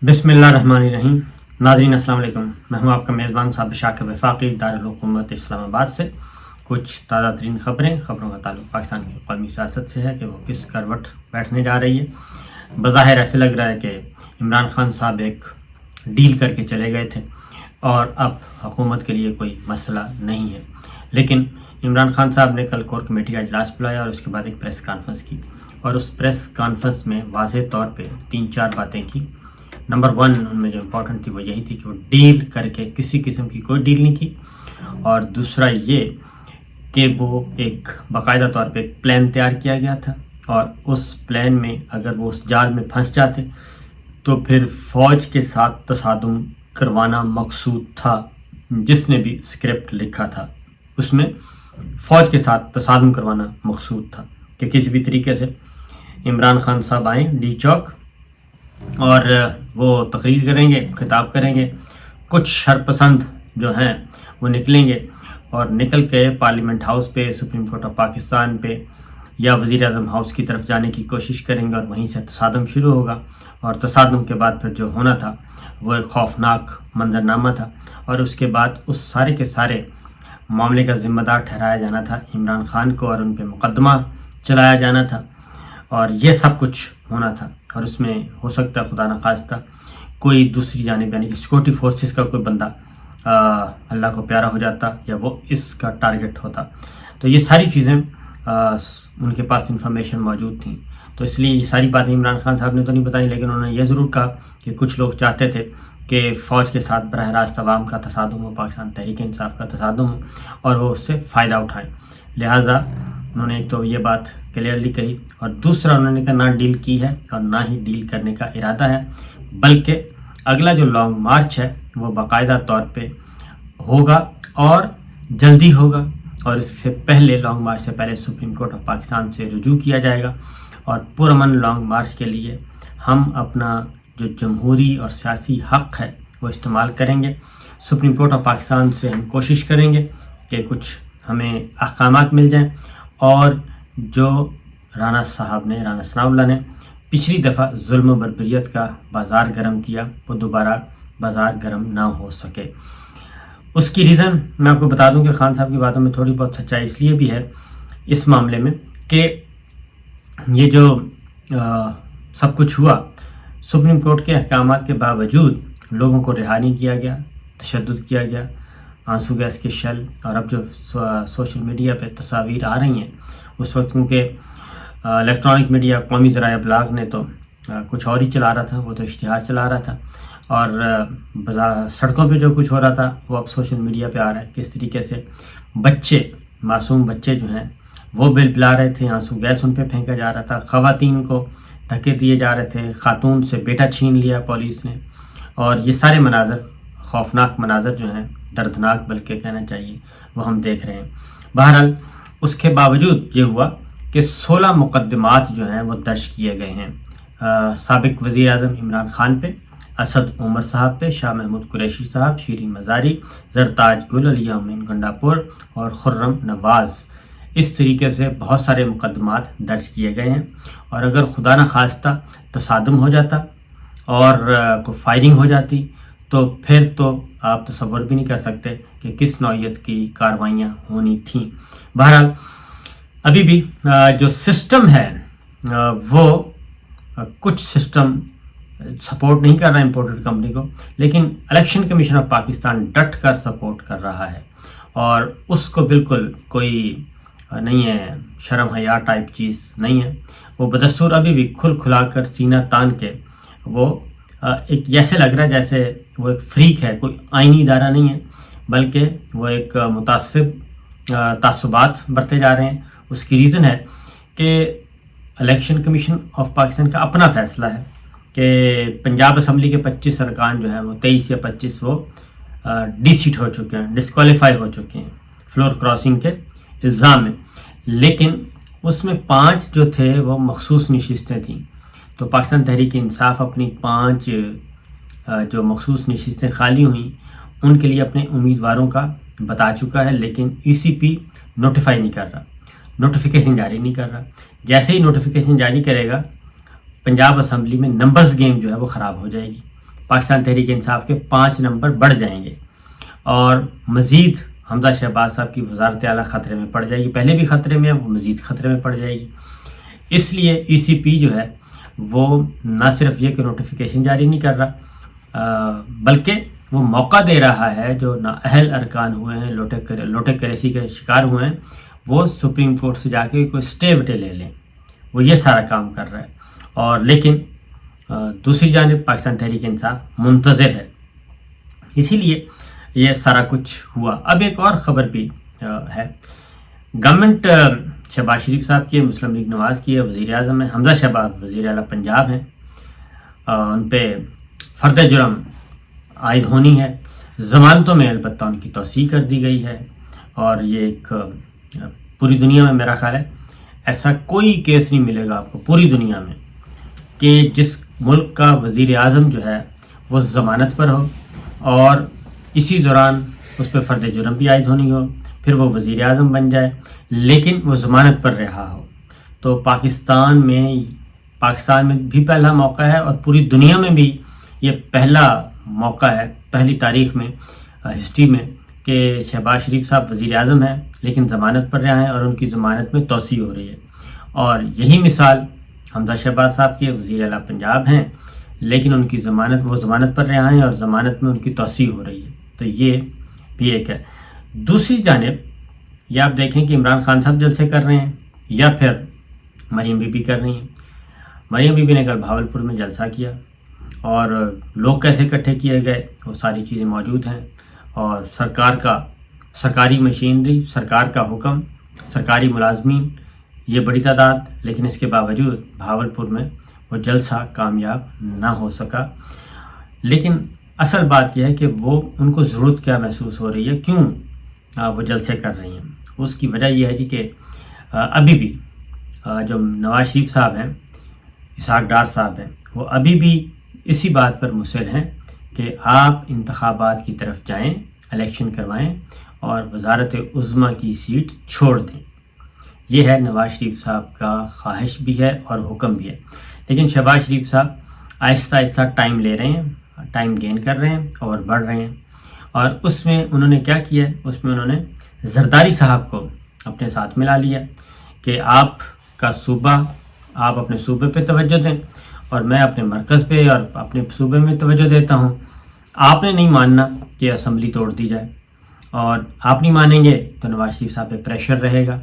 बिस्मिल्लाहिर्रहमानिर्रहीम। नाज़रीन अस्सलाम वालेकुम। मैं हूं आपका मेज़बान साबिर शाकिर वफाकी दारुल हुकूमत इस्लामाबाद से। कुछ ताज़ा तरीन खबरों का ताल्लुक पाकिस्तान की कौमी सियासत से है कि वो किस करवट बैठने जा रही है। बज़ाहिर ऐसे लग रहा है कि इमरान खान साहब एक डील करके चले गए थे और अब हुकूमत के लिए कोई मसला नहीं है, लेकिन इमरान खान साहब ने कल कोर कमेटी का इजलास बुलाया और उसके बाद एक प्रेस कॉन्फ्रेंस की, और उस प्रेस कॉन्फ्रेंस में वाज़ेह तौर पे 3-4 बातें की। नंबर 1 उनमें जो इम्पोर्टेंट थी वो यही थी कि वो डील करके किसी किस्म की कोई डील नहीं की, और दूसरा ये कि वो एक बाकायदा तौर पे एक प्लान तैयार किया गया था, और उस प्लान में अगर वो उस जाल में फंस जाते तो फिर फ़ौज के साथ तसादुम करवाना मकसूद था। जिसने भी स्क्रिप्ट लिखा था उसमें फ़ौज के साथ तसादुम करवाना मकसूद था कि किसी भी तरीके से इमरान खान साहब आएँ डी चौक और वो तकरीर करेंगे, खिताब करेंगे। कुछ शरपसंद जो हैं वो निकलेंगे और निकल के पार्लियामेंट हाउस पे, सुप्रीम कोर्ट ऑफ पाकिस्तान पे या वज़ीर आज़म हाउस की तरफ जाने की कोशिश करेंगे, और वहीं से तसादम शुरू होगा। और तसादम के बाद फिर जो होना था वो एक खौफनाक मंजरनामा था, और उसके बाद उस सारे के सारे मामले का ज़िम्मेदार ठहराया जाना था इमरान खान को, और उन पर मुकदमा चलाया जाना था, और ये सब कुछ होना था। और उसमें हो सकता है खुदा न खास्ता कोई दूसरी जानिब यानी कि सिक्योरिटी फोर्सेस का कोई बंदा अल्लाह को प्यारा हो जाता या वो इसका टारगेट होता। तो ये सारी चीज़ें उनके पास इंफॉर्मेशन मौजूद थी, तो इसलिए ये सारी बातें इमरान खान साहब ने तो नहीं बताई, लेकिन उन्होंने ये ज़रूर कहा कि कुछ लोग चाहते थे कि फ़ौज के साथ बरह रास्त अवाम का तसादुम हो, पाकिस्तान तहरीक इंसाफ का तसादुम हो, और वो उससे फ़ायदा उठाएँ। लिहाजा उन्होंने एक तो ये बात क्लियरली कही, और दूसरा उन्होंने कहा ना डील की है और ना ही डील करने का इरादा है, बल्कि अगला जो लॉन्ग मार्च है वो बाकायदा तौर पे होगा और जल्दी होगा, और इससे पहले लॉन्ग मार्च से पहले सुप्रीम कोर्ट ऑफ पाकिस्तान से रुजू किया जाएगा, और पुरअमन लॉन्ग मार्च के लिए हम अपना जो जमहूरी और सियासी हक़ है वो इस्तेमाल करेंगे। सुप्रीम कोर्ट ऑफ पाकिस्तान से हम कोशिश करेंगे कि कुछ हमें अहकामात मिल जाएं, और जो राना सनाउल्लाह ने पिछली दफ़ा जुल्म बर्बरियत का बाज़ार गर्म किया वो दोबारा बाज़ार गर्म ना हो सके। उसकी रीज़न मैं आपको बता दूं कि खान साहब की बातों में थोड़ी बहुत सच्चाई इसलिए भी है इस मामले में कि ये जो सब कुछ हुआ, सुप्रीम कोर्ट के अहकामात के बावजूद लोगों को रिहा नहीं किया गया, तशद्दुद किया गया, आंसू गैस के शेल, और अब जो सोशल मीडिया पे तस्वीर आ रही हैं उस वक्त क्योंकि इलेक्ट्रॉनिक मीडिया कौमी ज़राए अबलाग ने तो कुछ और ही चला रहा था, वो तो इश्तिहार चला रहा था, और सड़कों पे जो कुछ हो रहा था वो अब सोशल मीडिया पे आ रहा है। किस तरीके से बच्चे, मासूम बच्चे जो हैं वो बिलबिला रहे थे, आंसू गैस उन पे फेंका जा रहा था, ख़वातीन को धक्के दिए जा रहे थे, खातून से बेटा छीन लिया पुलिस ने, और ये सारे मनाजर, खौफनाक मनाजर जो हैं, दर्दनाक बल्कि कहना चाहिए, वो हम देख रहे हैं। बहरहाल उसके बावजूद ये हुआ कि 16 मुकदमात जो हैं वो दर्ज किए गए हैं साबिक वज़ीर आज़म इमरान खान पे, असद उमर साहब पे, शाह महमूद कुरैशी साहब, शीरीन मज़ारी, ज़रताज गुल, अली यामीन गंडापुर और खुर्रम नवाज़। इस तरीके से बहुत सारे मुकदमात दर्ज किए गए हैं, और अगर खुदा न खास्ता तसादुम हो जाता और कोई फायरिंग हो जाती तो फिर तो आप तसव्वुर भी नहीं कर सकते कि किस नौइयत की कार्रवाइयाँ होनी थीं। बहरहाल अभी भी जो सिस्टम है वो कुछ सिस्टम सपोर्ट नहीं कर रहा है इम्पोर्टेड कंपनी को, लेकिन इलेक्शन कमीशन ऑफ पाकिस्तान डट कर सपोर्ट कर रहा है, और उसको बिल्कुल कोई नहीं है, शर्म हया टाइप चीज़ नहीं है। वो बदस्तूर अभी भी खुला कर सीना तान के वो एक ऐसे लग रहा है जैसे वो एक फ्रीक है, कोई आइनी इदारा नहीं है, बल्कि वो एक मुतासिब तासुबात बरते जा रहे हैं। उसकी रीज़न है कि इलेक्शन कमीशन ऑफ पाकिस्तान का अपना फ़ैसला है कि पंजाब असम्बली के 25 अरकान जो हैं वो 23 या 25 वो डीसीट हो चुके हैं, डिस्क्वालीफाई हो चुके हैं फ्लोर क्रॉसिंग के इल्ज़ाम में, लेकिन उसमें 5 जो थे वो मखसूस नशिस्तें थीं। तो पाकिस्तान तहरीक इंसाफ अपनी 5 जो मखसूस नशिस्तें खाली हुई उनके लिए अपने उम्मीदवारों का बता चुका है, लेकिन ईसीपी नोटिफाई नहीं कर रहा, नोटिफिकेशन जारी नहीं कर रहा। जैसे ही नोटिफिकेशन जारी करेगा पंजाब असम्बली में नंबर्स गेम जो है वो ख़राब हो जाएगी, पाकिस्तान तहरीक इंसाफ के 5 नंबर बढ़ जाएंगे और मज़ीद हमजा शहबाज साहब की वज़ारत आला ख़तरे में पड़ जाएगी। पहले भी ख़तरे में है, वो मज़ीद ख़तरे में पड़ जाएगी। इसलिए ECP जो है वो ना सिर्फ ये कि नोटिफिकेशन जारी नहीं कर रहा बल्कि वो मौका दे रहा है जो नाअहल अरकान हुए हैं, लोटे करेसी के शिकार हुए हैं, वो सुप्रीम कोर्ट से जाके कोई स्टे वटे ले लें। वो ये सारा काम कर रहा है। और लेकिन दूसरी जानिब पाकिस्तान तहरीक इंसाफ मुंतज़िर है, इसीलिए ये सारा कुछ हुआ। अब एक और ख़बर भी है। गवर्नमेंट शहबाज शरीफ साहब की, मुस्लिम लीग नवाज़ की है, वज़ीर आज़म है, हमजा शहबाज वज़ीर आला पंजाब हैं, उन पर फ़र्द जुर्म आयद होनी है। ज़मानतों में अलबत्ता उनकी तौसीक़ कर दी गई है और ये एक पूरी दुनिया में मेरा ख़्याल है ऐसा कोई केस नहीं मिलेगा आपको पूरी दुनिया में कि जिस मुल्क का वज़ीर आज़म जो है वो ज़मानत पर हो और इसी दौरान उस पर फ़र्द जुर्म भी आयद होनी हो, फिर वो वज़ीर आज़म बन जाए लेकिन वो ज़मानत पर रहा हो। तो पाकिस्तान में भी पहला मौका है और पूरी दुनिया में भी ये पहला मौका है, पहली तारीख़ में, हिस्ट्री में, कि शहबाज शरीफ साहब वज़ीर आज़म हैं लेकिन ज़मानत पर रहे हैं और उनकी ज़मानत में तोसी हो रही है। और यही मिसाल हमजा शहबाज साहब के, वज़ीर आला पंजाब हैं लेकिन उनकी ज़मानत पर रहे हैं और ज़मानत में उनकी तोसी हो रही है। तो ये भी एक है। दूसरी जानिब ये आप देखें कि इमरान खान साहब जलसे कर रहे हैं या फिर मरियम बीबी कर रही हैं। मरियम बीबी ने कल भावलपुर में जलसा किया और लोग कैसे इकट्ठे किए गए वो सारी चीज़ें मौजूद हैं। और सरकारी मशीनरी, सरकार का हुक्म, सरकारी मुलाजमीन, ये बड़ी तादाद, लेकिन इसके बावजूद भावलपुर में वो जलसा कामयाब ना हो सका। लेकिन असल बात यह है कि वो उनको ज़रूरत क्या महसूस हो रही है, क्यों वो जलसे कर रही हैं। उसकी वजह यह है कि अभी भी जो नवाज शरीफ साहब हैं, इसहाक डार साहब हैं, वो अभी भी इसी बात पर मुसर हैं कि आप इंतखाबात की तरफ जाएं, इलेक्शन करवाएं और वज़ारत उज़्मा की सीट छोड़ दें। ये है नवाज शरीफ साहब का ख्वाहिश भी है और हुक्म भी है। लेकिन शहबाज शरीफ साहब आहिस्ता आहिस्ता टाइम ले रहे हैं, टाइम गेन कर रहे हैं और बढ़ रहे हैं। और उसमें उन्होंने क्या किया, उसमें उन्होंने जरदारी साहब को अपने साथ मिला लिया कि आपका सूबा, आप अपने सूबे पे तवज्जो दें और मैं अपने मरकज़ पे और अपने सूबे में तवज्जो देता हूँ। आपने नहीं मानना कि असम्बली तोड़ दी जाए और आप नहीं मानेंगे तो नवाज शरीफ साहब पे प्रेशर रहेगा।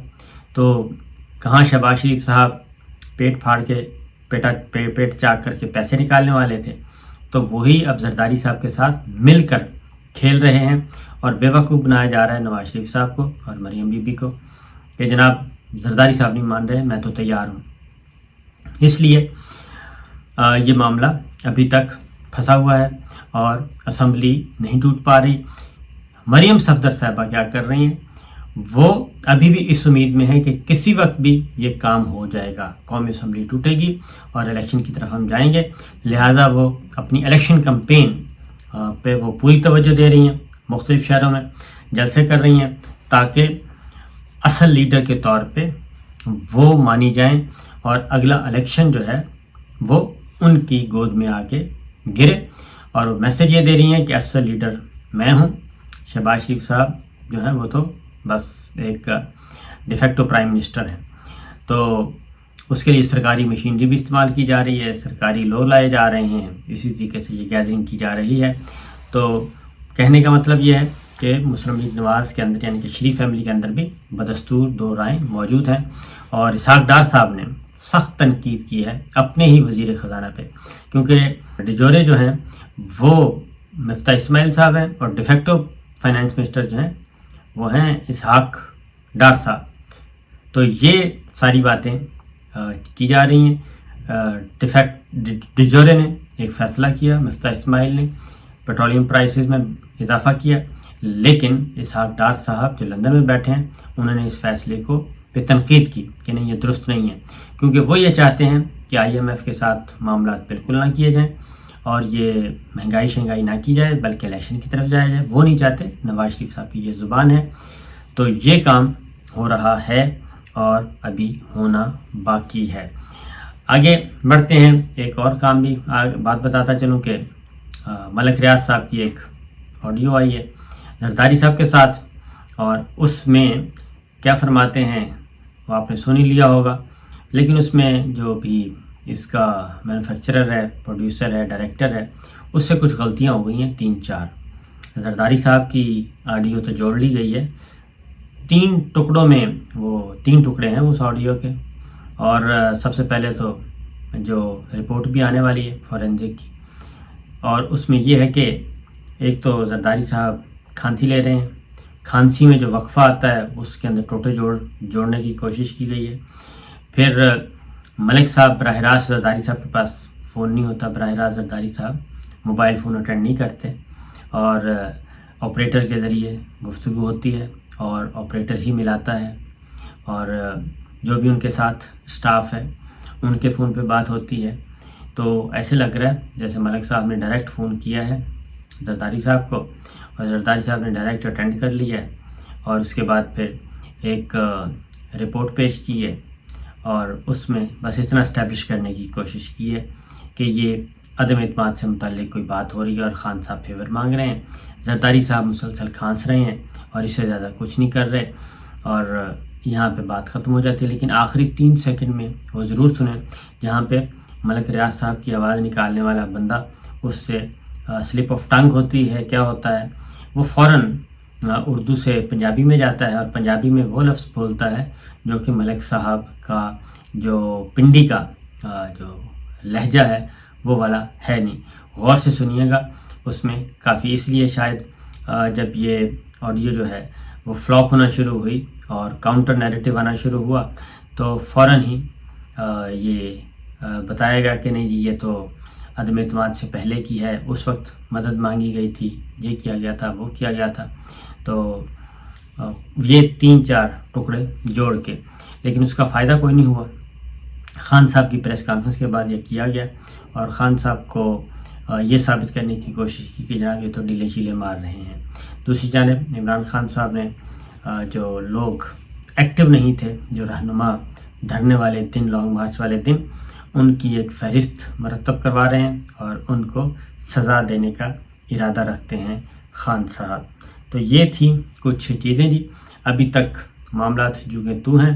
तो कहाँ शहबाज शरीफ साहब पेट फाड़ के पेट चाक करके पैसे निकालने वाले थे, तो वही अब जरदारी साहब के साथ मिलकर खेल रहे हैं और बेवकूफ़ बनाया जा रहा है नवाज शरीफ साहब को और मरियम बीबी को कि जनाब जरदारी साहब नहीं मान रहे, मैं तो तैयार हूँ। इसलिए ये मामला अभी तक फंसा हुआ है और असम्बली नहीं टूट पा रही। मरियम सफदर साहबा क्या कर रही हैं, वो अभी भी इस उम्मीद में है कि किसी वक्त भी ये काम हो जाएगा, कौमी असम्बली टूटेगी और इलेक्शन की तरफ हम जाएंगे। लिहाजा वो अपनी इलेक्शन कैंपेन पे वो पूरी तवज्जो दे रही हैं, मुख्तलिफ शहरों में जलसे कर रही हैं ताकि असल लीडर के तौर पे वो मानी जाएं और अगला इलेक्शन जो है वो उनकी गोद में आके गिरे। और वो मैसेज ये दे रही हैं कि असल लीडर मैं हूँ, शहबाज शरीफ साहब जो हैं वो तो बस एक डिफेक्टो प्राइम मिनिस्टर हैं। तो उसके लिए सरकारी मशीनरी भी इस्तेमाल की जा रही है, सरकारी लोग लाए जा रहे हैं, इसी तरीके से ये गैदरिंग की जा रही है। तो कहने का मतलब ये है कि मुस्लिम लीग नवाज़ के अंदर यानी कि शरीफ फैमिली के अंदर भी बदस्तूर दो राय मौजूद हैं। और इसहाक डार साहब ने सख्त तनकीद की है अपने ही वज़ीर ख़जाना पे, क्योंकि डिजोरे जो हैं वो मिफ्ता इस्माइल साहब हैं और डिफेक्टो फाइनेंस मिनिस्टर जो हैं वो हैं इसहाक डार साहब। तो ये सारी बातें की जा रही हैं। डिजोरे ने एक फ़ैसला किया, मिफ्ता इस्माइल ने पेट्रोलियम प्राइसेस में इजाफा किया, लेकिन इसहाक डार साहब जो लंदन में बैठे हैं उन्होंने इस फैसले को पे तनकीद की कि नहीं ये दुरुस्त नहीं है, क्योंकि वो ये चाहते हैं कि IMF के साथ मामला बिल्कुल ना किए जाएं और ये महंगाई ना की जाए बल्कि इलेक्शन की तरफ जाया जाए। वो नहीं चाहते, नवाज शरीफ साहब की ये ज़ुबान है। तो ये काम हो रहा है और अभी होना बाकी है। आगे बढ़ते हैं, एक और काम भी बात बताता चलूँ कि ملک ریاض صاحب کی ایک آڈیو آئی ہے زرداری صاحب کے ساتھ، اور اس میں کیا فرماتے ہیں وہ آپ نے سن ہی لیا ہوگا، لیکن اس میں جو بھی اس کا مینوفیکچرر ہے، پروڈیوسر ہے، ڈائریکٹر ہے، اس سے کچھ غلطیاں ہو گئی ہیں 3-4۔ زرداری صاحب کی آڈیو تو جوڑ لی گئی ہے 3 ٹکڑوں میں، وہ 3 ٹکڑے ہیں اس آڈیو کے، اور سب سے پہلے تو جو رپورٹ بھی آنے والی ہے فورینزک کی، اور اس میں یہ ہے کہ ایک تو زرداری صاحب کھانسی لے رہے ہیں، کھانسی میں جو وقفہ آتا ہے اس کے اندر ٹوٹے جوڑنے کی کوشش کی گئی ہے۔ پھر ملک صاحب براہ راست زرداری صاحب کے پاس فون نہیں ہوتا، براہ راست زرداری صاحب موبائل فون اٹینڈ نہیں کرتے، اور آپریٹر کے ذریعے گفتگو ہوتی ہے اور آپریٹر ہی ملاتا ہے، اور جو بھی ان کے ساتھ اسٹاف ہے ان کے فون پہ بات ہوتی ہے۔ تو ایسے لگ رہا ہے جیسے ملک صاحب نے ڈائریکٹ فون کیا ہے زرداری صاحب کو، اور زرداری صاحب نے ڈائریکٹ اٹینڈ کر لیا ہے، اور اس کے بعد پھر ایک رپورٹ پیش کی ہے، اور اس میں بس اتنا اسٹیبلش کرنے کی کوشش کی ہے کہ یہ عدم اعتماد سے متعلق کوئی بات ہو رہی ہے اور خان صاحب فیور مانگ رہے ہیں، زرداری صاحب مسلسل کھانس رہے ہیں اور اس سے زیادہ کچھ نہیں کر رہے، اور یہاں پہ بات ختم ہو جاتی ہے۔ لیکن آخری 3 سیکنڈ میں وہ ضرور سنیں جہاں پہ ملک ریاض صاحب کی آواز نکالنے والا بندہ اس سے سلپ آف ٹنگ ہوتی ہے، کیا ہوتا ہے، وہ فوراً اردو سے پنجابی میں جاتا ہے، اور پنجابی میں وہ لفظ بولتا ہے جو کہ ملک صاحب کا جو پنڈی کا جو لہجہ ہے وہ والا ہے نہیں۔ غور سے سنیے گا، اس میں کافی اس لیے شاید جب یہ آڈیو جو ہے وہ فلاپ ہونا شروع ہوئی اور کاؤنٹر نیریٹو آنا شروع ہوا تو فوراً ہی یہ بتایا گیا کہ نہیں جی یہ تو عدم اعتماد سے پہلے کی ہے، اس وقت مدد مانگی گئی تھی، یہ کیا گیا تھا، وہ کیا گیا تھا۔ تو یہ 3-4 ٹکڑے جوڑ کے، لیکن اس کا فائدہ کوئی نہیں ہوا۔ خان صاحب کی پریس کانفرنس کے بعد یہ کیا گیا، اور خان صاحب کو یہ ثابت کرنے کی کوشش کی کہ جناب یہ تو ڈیلے شیلے مار رہے ہیں۔ دوسری جانب عمران خان صاحب نے جو لوگ ایکٹیو نہیں تھے، جو رہنما دھرنے والے دن، لانگ مارچ والے دن، ان کی ایک فہرست مرتب کروا رہے ہیں اور ان کو سزا دینے کا ارادہ رکھتے ہیں خان صاحب۔ تو یہ تھی کچھ چیزیں جی۔ ابھی تک معاملات جو کہ تو ہیں،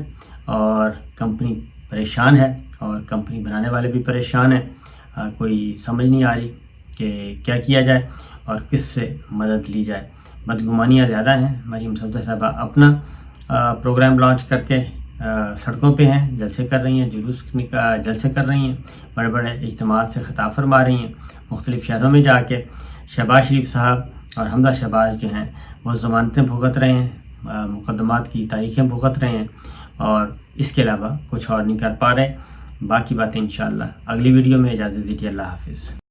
اور کمپنی پریشان ہے اور کمپنی بنانے والے بھی پریشان ہیں، کوئی سمجھ نہیں آ رہی کہ کیا کیا جائے اور کس سے مدد لی جائے۔ بدگمانیاں زیادہ ہیں۔ مریم صفدر صاحبہ اپنا پروگرام لانچ کر کے سڑکوں پہ ہیں، جلسے کر رہی ہیں، جلسے کر رہی ہیں، بڑے بڑے اجتماعات سے خطاب فرما رہی ہیں، مختلف شہروں میں جا کے۔ شہباز شریف صاحب اور حمزہ شہباز جو ہیں وہ ضمانتیں بھگت رہے ہیں، مقدمات کی تاریخیں بھگت رہے ہیں، اور اس کے علاوہ کچھ اور نہیں کر پا رہے۔ باقی باتیں انشاءاللہ اگلی ویڈیو میں۔ اجازت دیجیے، اللہ حافظ۔